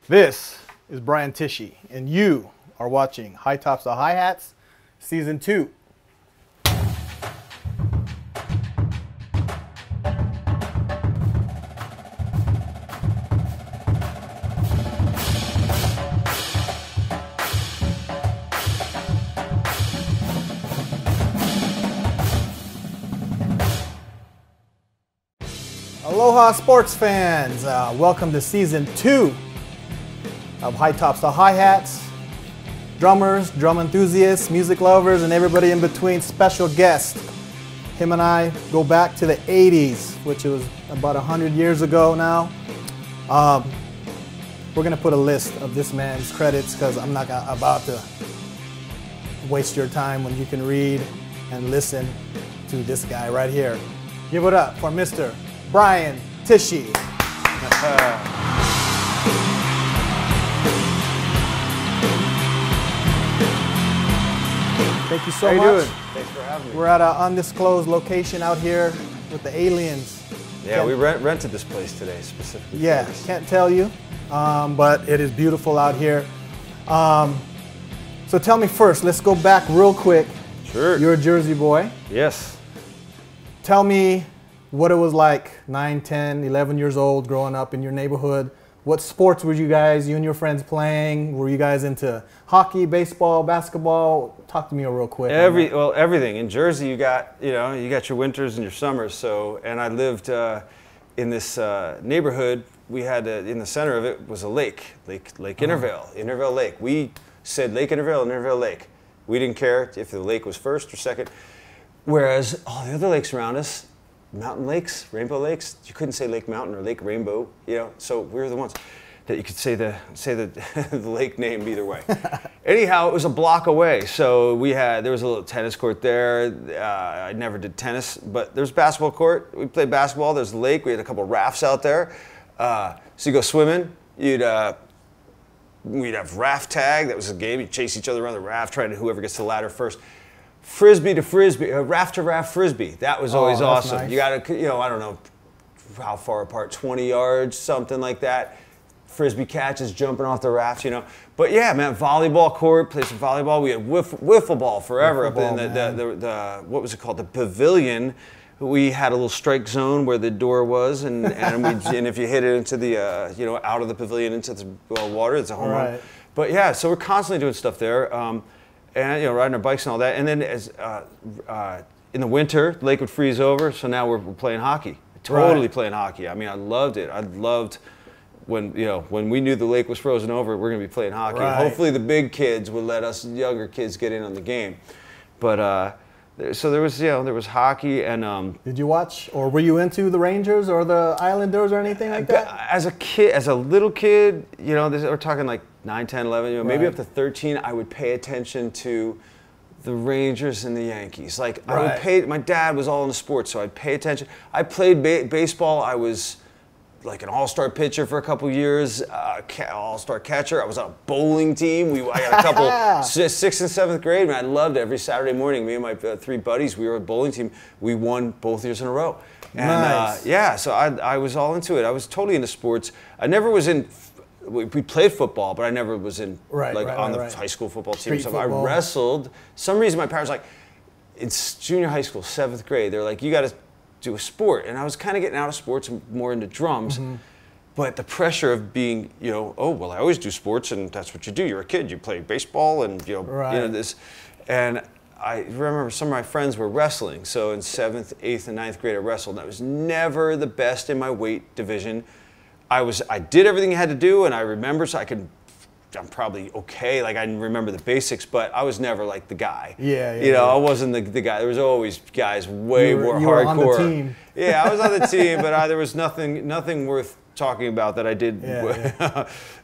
This is BrianTichy, and you are watching High Tops to Hi-Hats, Season 2. Aloha sports fans, welcome to Season 2 of High Tops to Hi-Hats. Drummers, drum enthusiasts, music lovers, and everybody in between. Special guest. Him and I go back to the 80s, which was about 100 years ago now. We're going to put a list of this man's credits because I'm not about to waste your time when you can read and listen to this guy right here. Give it up for Mr. BrianTichy. Thank you so much. How you doing? Thanks for having me. We're at an undisclosed location out here with the aliens. Yeah, we rented this place today specifically. Yeah, can't tell you, but it is beautiful out here. So tell me first, let's go back real quick. Sure. You're a Jersey boy. Yes. Tell me what it was like 9, 10, 11 years old growing up in your neighborhood. What sports were you and your friends playing? Were you guys into hockey, baseball, basketball? Talk to me real quick. Well, everything. In Jersey, you got your winters and your summers. So, and I lived in this neighborhood. We had in the center of it was a lake Intervale Lake. We said Lake Intervale Lake. We didn't care if the lake was first or second. Whereas all the other lakes around us, mountain lakes, rainbow lakes, you couldn't say Lake Mountain or Lake Rainbow, so we were the ones that you could say the the lake name either way. Anyhow, it was a block away, so there was a little tennis court there. I never did tennis, but there's a basketball court. We played basketball. There's a lake. We had a couple rafts out there. So you go swimming. We'd have raft tag. That was a game. You chase each other around the raft, trying to whoever gets to the ladder first. Frisbee to frisbee, raft to raft frisbee. That was always awesome. Nice. You got to, I don't know how far apart, 20 yards, something like that. Frisbee catches, jumping off the raft, But yeah, man, volleyball court, play some volleyball. We had wiffle ball forever up in the what was it called? The pavilion. We had a little strike zone where the door was, and if you hit it into the out of the pavilion into the water, it's a home run. But yeah, so we're constantly doing stuff there. And riding our bikes and all that. And then in the winter, the lake would freeze over, so now we're playing hockey. Totally playing hockey. I mean, I loved it. I loved when we knew the lake was frozen over, we're going to be playing hockey. Right. Hopefully the big kids would let us younger kids get in on the game. But so there was hockey and. Did you watch, or were you into the Rangers or the Islanders or anything like that? As a little kid, we're talking like 9, 10, 11, maybe up to 13, I would pay attention to the Rangers and the Yankees. I would pay, my dad was all into sports, so I'd pay attention. I played baseball. I was like an all-star pitcher for a couple years, all-star catcher. I was on a bowling team. I got a couple, 6th and 7th grade, man. I loved it. Every Saturday morning, me and my 3 buddies, we were a bowling team. We won both years in a row. And nice. So I was all into it. I was totally into sports. I never was in. We played football, but I never was in on the high school football team. So I wrestled. Some reason my parents were like, it's junior high school, 7th grade. They're like, you got to do a sport, and I was kind of getting out of sports and more into drums. Mm-hmm. But the pressure of being, I always do sports, and that's what you do. You're a kid. You play baseball, and this, and I remember some of my friends were wrestling. So in 7th, 8th, and 9th grade, I wrestled. And I was never the best in my weight division. I did everything I had to do, and I remember, so I'm probably okay. I remember the basics, but I was never like the guy. I wasn't the guy. There was always guys way more hardcore. You were on the team. Yeah, I was on the team, but there was nothing worth talking about that I did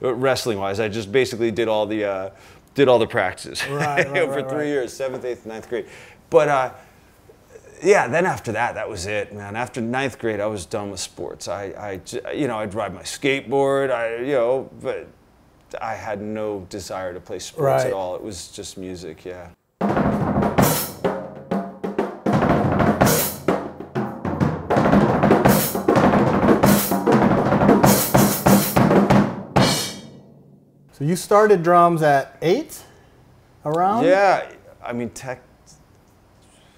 wrestling-wise. I just basically did all the practices for 3 years, 7th, 8th, 9th grade. But then after that was it, man. After 9th grade, I was done with sports. I'd ride my skateboard, but I had no desire to play sports at all. It was just music, yeah. So you started drums at 8, around? Yeah, I mean,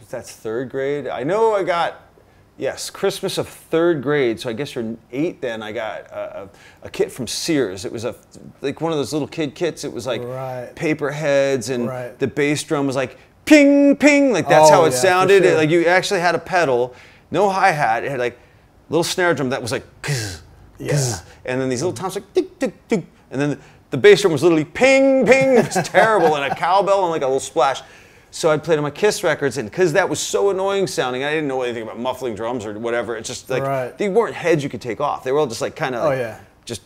that's 3rd grade. I know I got, yes, Christmas of 3rd grade. So I guess you're 8 then. I got a kit from Sears. It was like one of those little kid kits. It was like paper heads, and the bass drum was like ping, ping. Like that's how it sounded. Like you actually had a pedal, no hi-hat. It had like a little snare drum that was like, and then these little toms like tick, tick, tick. And then the bass drum was literally ping, ping. It was terrible. And a cowbell and like a little splash. So I played on my Kiss records, and because that was so annoying sounding, I didn't know anything about muffling drums or whatever. It's just like, they weren't heads you could take off. They were all just like kind of just,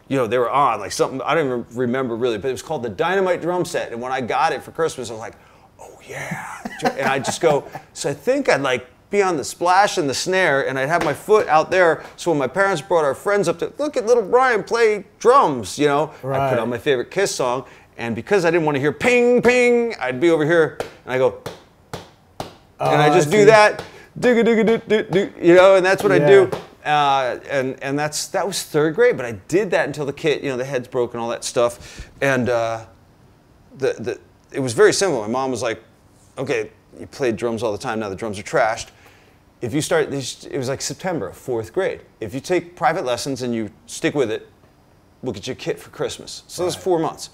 you know, they were on like something, I don't even remember really, but it was called the Dynamite drum set. And when I got it for Christmas, I was like, oh yeah. And I just go, so I think I'd like be on the splash and the snare, and I'd have my foot out there. So when my parents brought our friends up to, look at little Brian play drums, you know, I put on my favorite Kiss song. And because I didn't want to hear ping, ping, I'd be over here, and I go, and I just do that, you know, and that's what I do. And that was 3rd grade, but I did that until the kit, you know, the head's broken, all that stuff. And it was very simple. My mom was like, okay, you played drums all the time, now the drums are trashed. If you start, it was like September, 4th grade. If you take private lessons and you stick with it, we'll get you a kit for Christmas. So that's 4 months.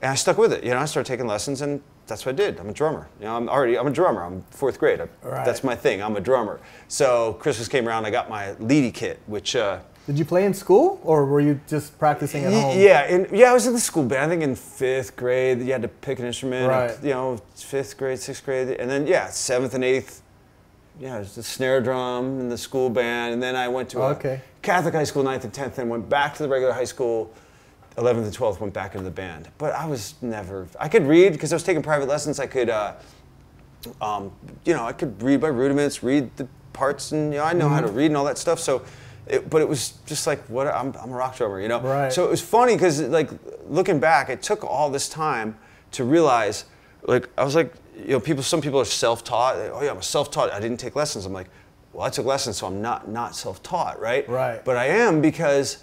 And I stuck with it. You know, I started taking lessons, and that's what I did. I'm a drummer. You know, I'm a drummer. I'm 4th grade. That's my thing. I'm a drummer. So Christmas came around, I got my leady kit, which... Did you play in school, or were you just practicing at home? Yeah, I was in the school band. I think in 5th grade, you had to pick an instrument. Right. You know, 5th grade, 6th grade, and then 7th and 8th. Yeah, it was the snare drum in the school band, and then I went to a Catholic high school, 9th and 10th, and went back to the regular high school. 11th and 12th went back into the band, but I was never. I could read because I was taking private lessons. I could, you know, I could read by rudiments, read the parts, and you know, I know how to read and all that stuff. So, but it was just like, what? I'm a rock drummer, you know. Right. So it was funny because, like, looking back, it took all this time to realize, like, I was like, you know, some people are self-taught. Oh yeah, I'm self-taught. I didn't take lessons. I'm like, well, I took lessons, so I'm not self-taught, right? Right. But I am because.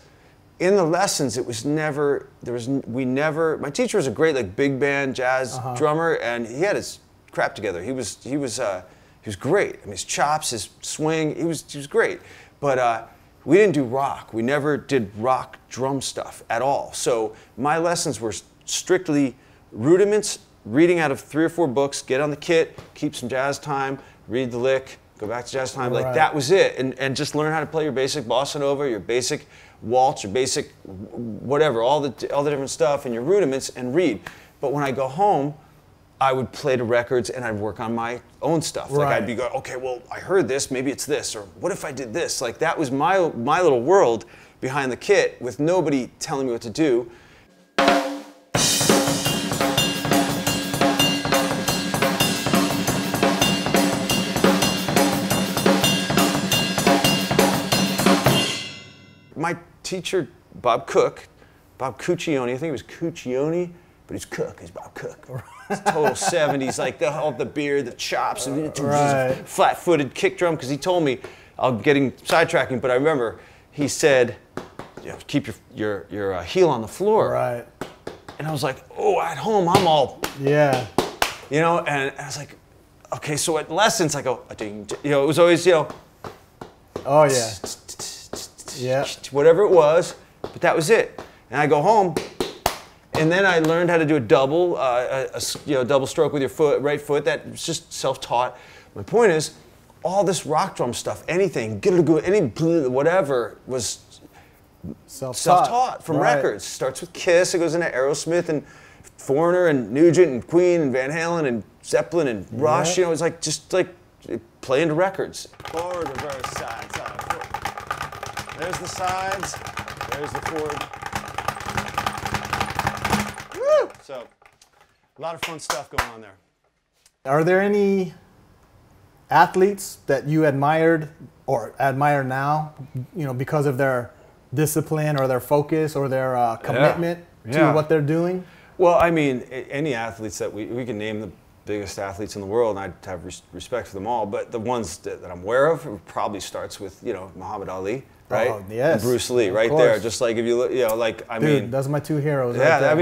In the lessons, it was never, my teacher was a great like big band jazz drummer, and he had his crap together. He was great. I mean, his chops, his swing, he was great. But we didn't do rock. We never did rock drum stuff at all. So my lessons were strictly rudiments, reading out of 3 or 4 books, get on the kit, keep some jazz time, read the lick, go back to jazz time. Like that was it. And just learn how to play your basic bossa nova, your basic waltz, your basic whatever, all the different stuff, and your rudiments, and read. But when I go home, I would play to records and I'd work on my own stuff. Like I'd be going, okay, well, I heard this, maybe it's this, or what if I did this? Like that was my little world behind the kit with nobody telling me what to do. My teacher, Bob Cuccione, I think it was Cuccione, but he's Cook, he's Bob Cook. It's total 70s, like all the beard, the chops, and flat-footed kick drum, because he told me, I'm getting sidetracking, but I remember he said, you know, keep your heel on the floor. Right. And I was like, oh, at home, I'm all, you know, and I was like, okay, so at lessons, I go, ding, you know, it was always, you know, whatever it was, but that was it. And I go home, and then I learned how to do a double, double stroke with your foot, right foot. That was just self-taught. My point is, all this rock drum stuff, anything, whatever, was self-taught from records. Starts with Kiss, it goes into Aerosmith and Foreigner and Nugent and Queen and Van Halen and Zeppelin and Rush. You know, it's like just like playing to records. Forward, reverse, side, side, forward. There's the sides, there's the forward. Woo! So, a lot of fun stuff going on there. Are there any athletes that you admired or admire now, you know, because of their discipline or their focus or their commitment to what they're doing? Well, I mean, any athletes that we can name them biggest athletes in the world, and I have respect for them all. But the ones that I'm aware of, it probably starts with, you know, Muhammad Ali, right? Oh, yes. And Bruce Lee, right there. Just like if you look, you know, like I mean, those are my two heroes. Yeah, right there. I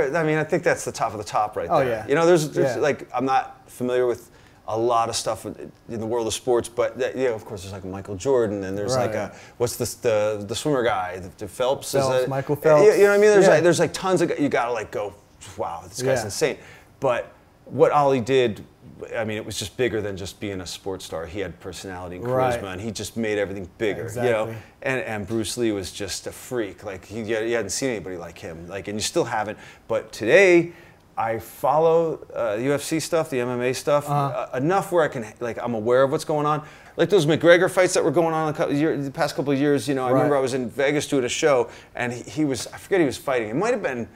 mean, I mean, I think that's the top of the top right there. Yeah. You know, there's like I'm not familiar with a lot of stuff in the world of sports, but you know, of course, there's like Michael Jordan, and there's like what's this the swimmer guy, the Phelps, Michael Phelps. You know what I mean? There's like tons of, you gotta like go, wow, this guy's insane. But what Ali did, I mean, it was just bigger than just being a sports star. He had personality and charisma, and he just made everything bigger. Exactly. You know, and Bruce Lee was just a freak. Like you hadn't seen anybody like him. Like, and you still haven't. But today, I follow UFC stuff, the MMA stuff, enough where I can, like, I'm aware of what's going on. Like those McGregor fights that were going on the past couple of years, you know, I remember I was in Vegas doing a show, and he was, I forget who he was fighting. It might have been,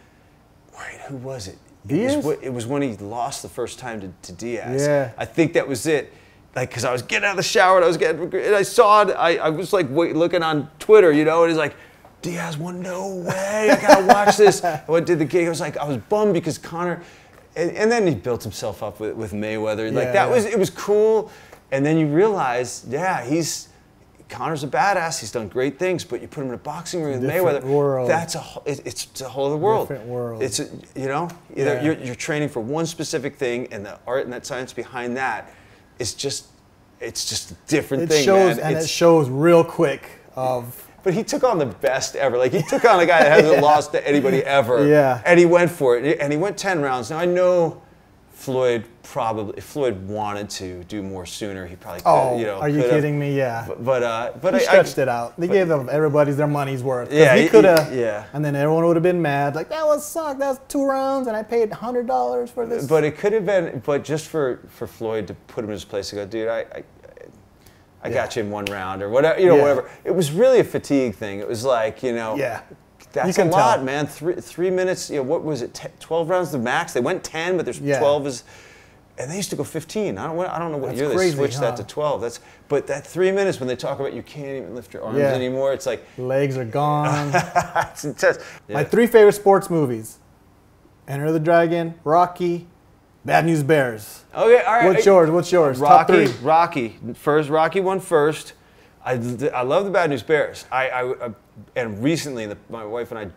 wait, who was it? It was when he lost the first time to Diaz. Yeah. I think that was it. Like, because I was getting out of the shower, and I saw it, I was like looking on Twitter, you know, and he's like, Diaz won, no way, I gotta watch this. I went to the gig, I was bummed because Conor, and then he built himself up with Mayweather. Like it was cool. And then you realize, Conor's a badass, he's done great things, but you put him in a boxing ring with Mayweather, world. It's a whole other world. Different world. It's, you know, you're training for one specific thing, and the art and that science behind that is just, it's just a different thing, shows, man. And it shows real quick of... But he took on the best ever. Like, he took on a guy that hasn't lost to anybody ever. Yeah. And he went for it. And he went 10 rounds. Now, I know Floyd probably, if Floyd wanted to do more sooner, he probably could, you know. Are you kidding me? Yeah. But he stretched it out. They gave them everybody's their money's worth. Yeah. He could have. Yeah. And then everyone would have been mad. Like, that was suck. That was 2 rounds, and I paid $100 for this. But it could have been, but just for Floyd to put him in his place and go, dude, I got you in 1 round or whatever, you know, whatever. It was really a fatigue thing. It was like, you know, that's a lot, man. 3 minutes, you know, what was it, 12 rounds the max? They went 10, but there's 12 is, and they used to go 15. I don't know what year they switched that to 12. But that 3 minutes when they talk about you can't even lift your arms anymore, it's like. Legs are gone. It's intense. My 3 favorite sports movies: Enter the Dragon, Rocky, Bad News Bears. Okay, all right. What's yours? Rocky, Top 3. Rocky. Rocky won first. I love the Bad News Bears. And recently, my wife and I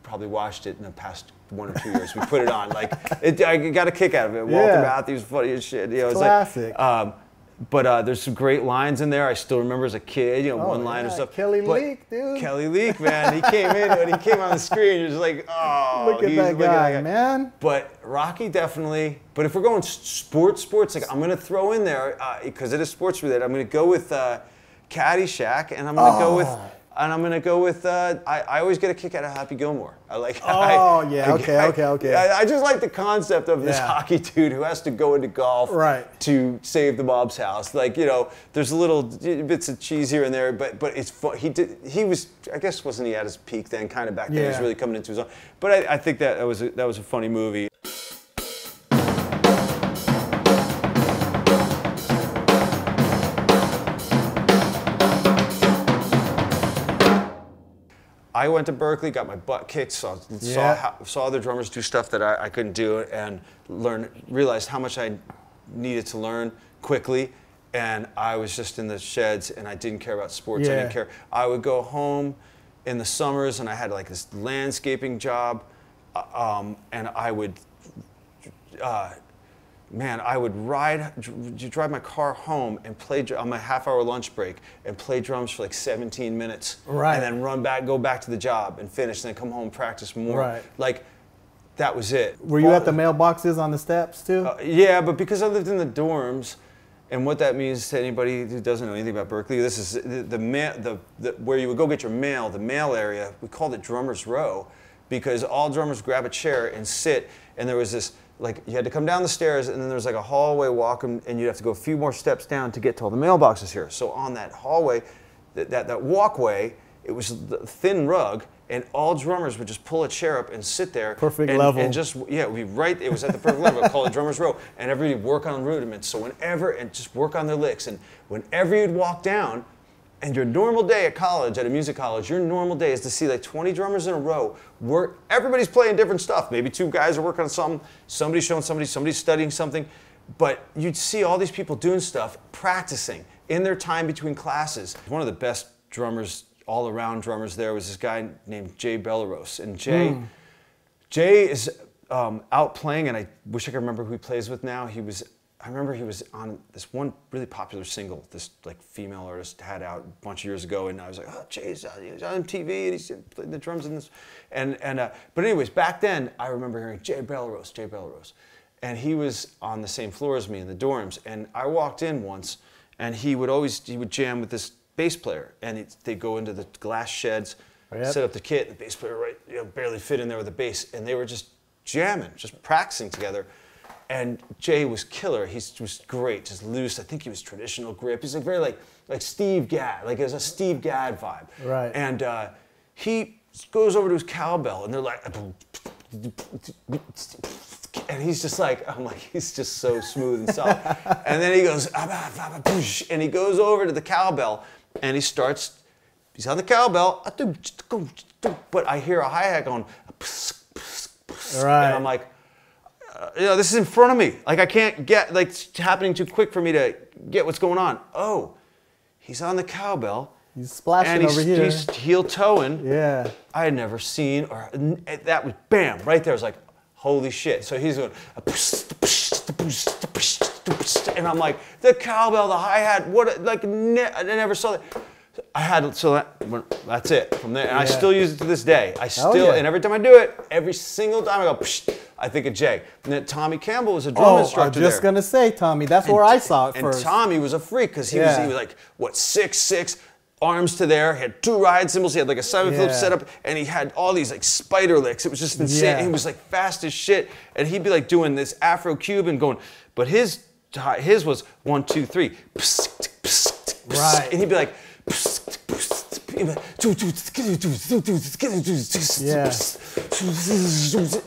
probably watched it in the past 1 or 2 years. We put it on. Like, I got a kick out of it. Walter Matthau's funny as shit. You know, it's classic. Like, but there's some great lines in there. I still remember as a kid, you know, one-liner stuff. Kelly Leak, dude. Kelly Leak, man. He came in, when he came on the screen, you're just like, oh. Look at that guy, man. But Rocky definitely, but if we're going sports, like I'm going to throw in there, because it is sports related, I'm going to go with Caddyshack, and I'm going to go with, I always get a kick out of Happy Gilmore. Okay. I just like the concept of this hockey dude who has to go into golf to save the mob's house. Like, you know, there's a little bits of cheese here and there, but it's fun. He was, I guess, wasn't he at his peak then, kind of back then? He was really coming into his own. But I think that was a funny movie. I went to Berklee, got my butt kicked, saw other drummers do stuff that I couldn't do, and realized how much I needed to learn quickly. And I was just in the sheds, and I didn't care about sports. I didn't care. I would go home in the summers, and I had like this landscaping job, and I would. I would drive my car home and play on my half-hour lunch break and play drums for like 17 minutes. Right. And then go back to the job and finish, and then come home and practice more. Right. Like, that was it. Were you at the mailboxes on the steps too? Yeah, but because I lived in the dorms, and what that means to anybody who doesn't know anything about Berklee, this is where you would go get your mail, the mail area, we called it Drummer's Row, because all drummers grab a chair and sit, and there was this, like, you had to come down the stairs, and then there was like a hallway walk, and you'd have to go a few more steps down to get to all the mailboxes here. So on that hallway, that walkway, it was the thin rug, and all drummers would just pull a chair up and sit there. Perfect level. And just, it was at the perfect level. Called it Drummer's Row, and everybody would work on rudiments. So and just work on their licks, and whenever you'd walk down, and your normal day at college, at a music college, your normal day is to see like 20 drummers in a row. Everybody's playing different stuff. Maybe 2 guys are working on something, somebody's showing somebody's studying something. But you'd see all these people doing stuff, practicing in their time between classes. One of the best drummers, all-around drummers there was this guy named Jay Belleros. And Jay is out playing, and I wish I could remember who he plays with now. I remember he was on this one really popular single this like female artist had out a bunch of years ago, and I was like, oh, Jay's on TV, and he's playing the drums in this. But anyways, back then, I remember hearing Jay Belleros. And he was on the same floor as me in the dorms. And I walked in once, and he would jam with this bass player. And they'd go into the glass sheds, set up the kit, the bass player barely fit in there with the bass. And they were just jamming, just practicing together. And Jay was killer. He was great, just loose. I think he was traditional grip. He's like very like Steve Gadd, like it was a Steve Gadd vibe. Right. And he goes over to his cowbell, and they're like, and he's just like, I'm like, he's just so smooth and soft. And then he goes, and he goes over to the cowbell, and he's on the cowbell, but I hear a hi-hat going, right. And I'm like, this is in front of me. Like I can't get, like it's happening too quick for me to get what's going on. Oh, he's on the cowbell. He's splashing over here. He's heel toeing. Yeah. I had never seen, or that was bam, right there. I was like, holy shit. So he's going, and I'm like, the cowbell, the hi-hat, I never saw that. That's it from there. And I still use it to this day. And every time I do it, every single time I go, I think of Jay. And then Tommy Campbell was a drum instructor there. I was just going to say, Tommy, that's where I saw it first. And Tommy was a freak because he was like, 6'6", arms to there, he had 2 ride cymbals, he had like a Simon Phillips setup, and he had all these like spider licks. It was just insane. Yeah. He was like fast as shit, and he'd be like doing this Afro-Cuban going, but his was 1, 2, 3. Right. And he'd be like,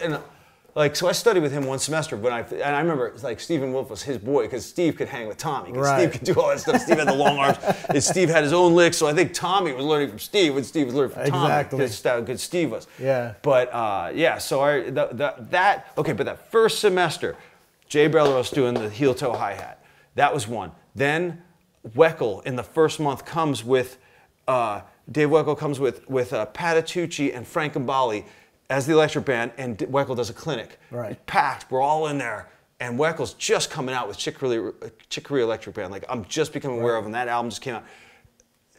and like, so I studied with him one semester, and I remember like Stephen Wolf was his boy because Steve could hang with Tommy. Because Steve could do all that stuff. Steve had the long arms, and Steve had his own licks. So I think Tommy was learning from Steve when Steve was learning from Tommy. Exactly. That's how good Steve was. Yeah. But so but that first semester, Jay Belleros doing the heel toe hi-hat. That was one. Then Weckl in the first month comes with, Dave Weckl comes with Tichy and Frank Mbali as the electric band, and Weckl does a clinic. Right. It's packed, we're all in there, and Weckl's just coming out with Chick Corea Electric Band. Like, I'm just becoming aware of him. That album just came out.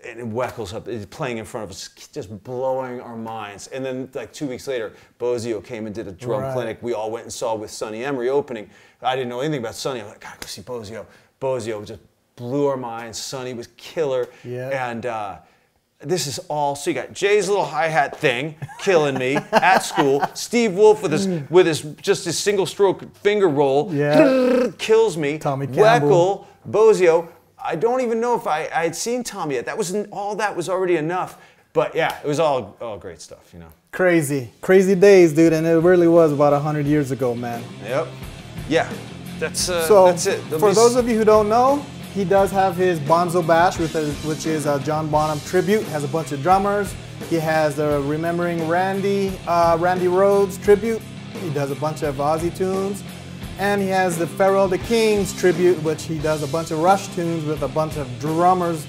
And Weckl's up, he's playing in front of us, just blowing our minds. And then like 2 weeks later, Bozio came and did a drum clinic. We all went and saw with Sonny Emery opening. I didn't know anything about Sonny. I'm like, gotta go see Bozio. Bozio just blew our minds. Sonny was killer. Yeah. And this is all, so you got Jay's little hi-hat thing killing me at school. Steve Wolf with his single stroke finger roll kills me. Tommy Campbell. Weckl, Bozio. I don't even know if I had seen Tommy yet. All that was already enough. But yeah, it was all great stuff, you know. Crazy days, dude, and it really was about 100 years ago, man. Yep. Yeah. That's it. For those of you who don't know, he does have his Bonzo Bash, which is a John Bonham tribute. Has a bunch of drummers. He has the Remembering Randy Rhoads tribute. He does a bunch of Ozzy tunes. And he has the Pharrell the Kings tribute, which he does a bunch of Rush tunes with a bunch of drummers.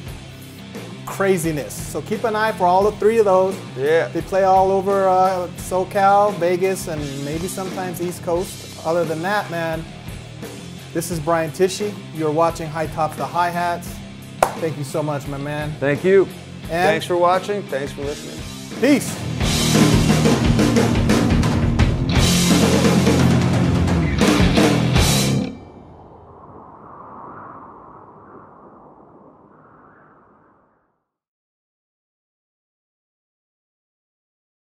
Craziness. So keep an eye for all the 3 of those. Yeah. They play all over SoCal, Vegas, and maybe sometimes East Coast. Other than that, man, this is BrianTichy. You're watching High Tops to Hi-Hats. Thank you so much, my man. Thank you. And thanks for watching. Thanks for listening. Peace.